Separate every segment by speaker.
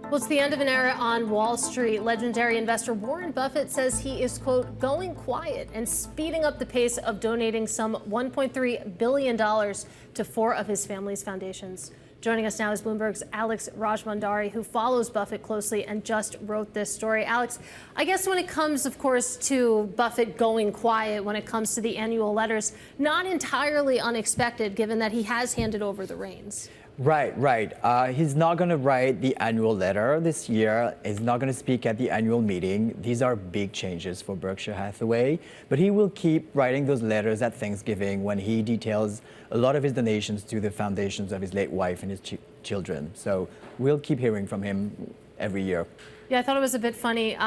Speaker 1: Well, it's the end of an era on Wall Street. Legendary investor Warren Buffett says he is, quote, going quiet and speeding up the pace of donating some $1.3 billion to 4 of his family's foundations. Joining us now is Bloomberg's Alex Rajbhandari, who follows Buffett closely and just wrote this story. Alex, I guess when it comes, of course, to Buffett going quiet, when it comes to the annual letters, not entirely unexpected, given that he has handed over the reins.
Speaker 2: Right. He's not going to write the annual letter this year. He's not going to speak at the annual meeting. These are big changes for Berkshire Hathaway. But he will keep writing those letters at Thanksgiving when he details a lot of his donations to the foundations of his late wife and his children. So we'll keep hearing from him every year.
Speaker 1: Yeah, I thought it was a bit funny.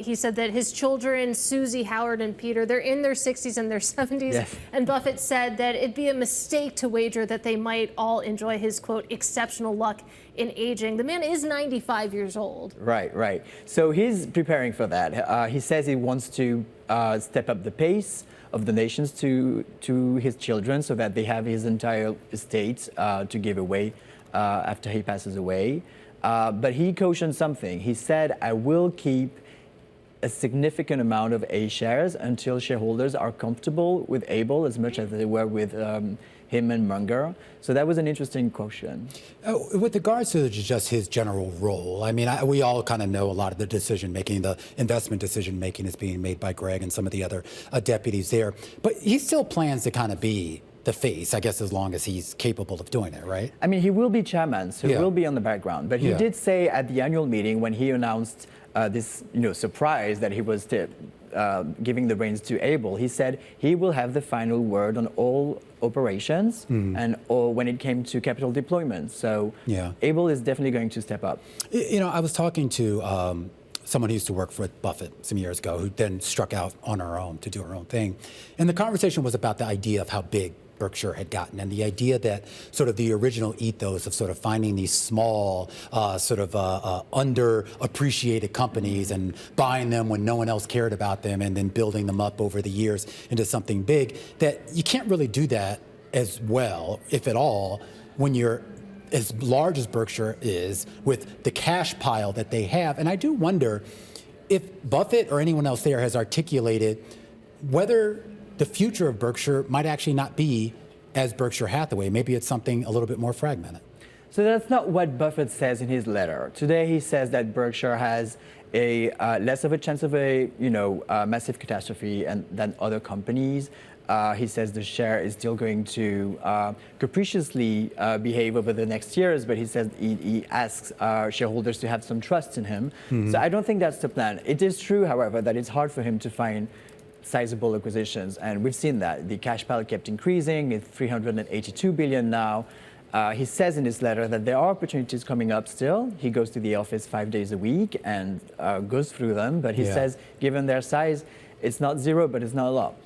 Speaker 1: He said that his children, Susie, Howard, and Peter, they're in their 60s and their 70s. Yes. And Buffett said that it'd be a mistake to wager that they might all enjoy his, quote, exceptional luck in aging. The man is 95 years old. Right.
Speaker 2: So he's preparing for that. He says he wants to step up the pace of donations to his children so that they have his entire estate to give away after he passes away. But he cautioned something. He said, I will keep a significant amount of A shares until shareholders are comfortable with Able as much as they were with him and Munger. So that was an interesting caution.
Speaker 3: With regards to just his general role, I mean, we all kind of know a lot of the decision-making, the investment decision-making is being made by Greg and some of the other deputies there. But he still plans to kind of be the face, I guess, as long as he's capable of doing it, right?
Speaker 2: I mean, he will be chairman, so he will be on the background. But he did say at the annual meeting when he announced this, surprise that he was giving the reins to Able, he said he will have the final word on all operations and when it came to capital deployment. So Able is definitely going to step up.
Speaker 3: I was talking to someone who used to work for Buffett some years ago, who then struck out on her own to do her own thing. And the conversation was about the idea of how big Berkshire had gotten, and the idea that sort of the original ethos of sort of finding these small, underappreciated companies and buying them when no one else cared about them and then building them up over the years into something big, that you can't really do that as well, if at all, when you're as large as Berkshire is with the cash pile that they have. And I do wonder if Buffett or anyone else there has articulated whether the future of Berkshire might actually not be as Berkshire Hathaway. Maybe it's something a little bit more fragmented.
Speaker 2: So that's not what Buffett says in his letter. Today he says that Berkshire has a less of a chance of a massive catastrophe than other companies. He says the share is still going to capriciously behave over the next years, but he says he asks shareholders to have some trust in him. So I don't think that's the plan. It is true, however, that it's hard for him to find sizable acquisitions, and we've seen that. The cash pile kept increasing. It's $382 billion now. He says in his letter that there are opportunities coming up still. He goes to the office 5 days a week and goes through them, but he says, given their size, it's not zero, but it's not a lot.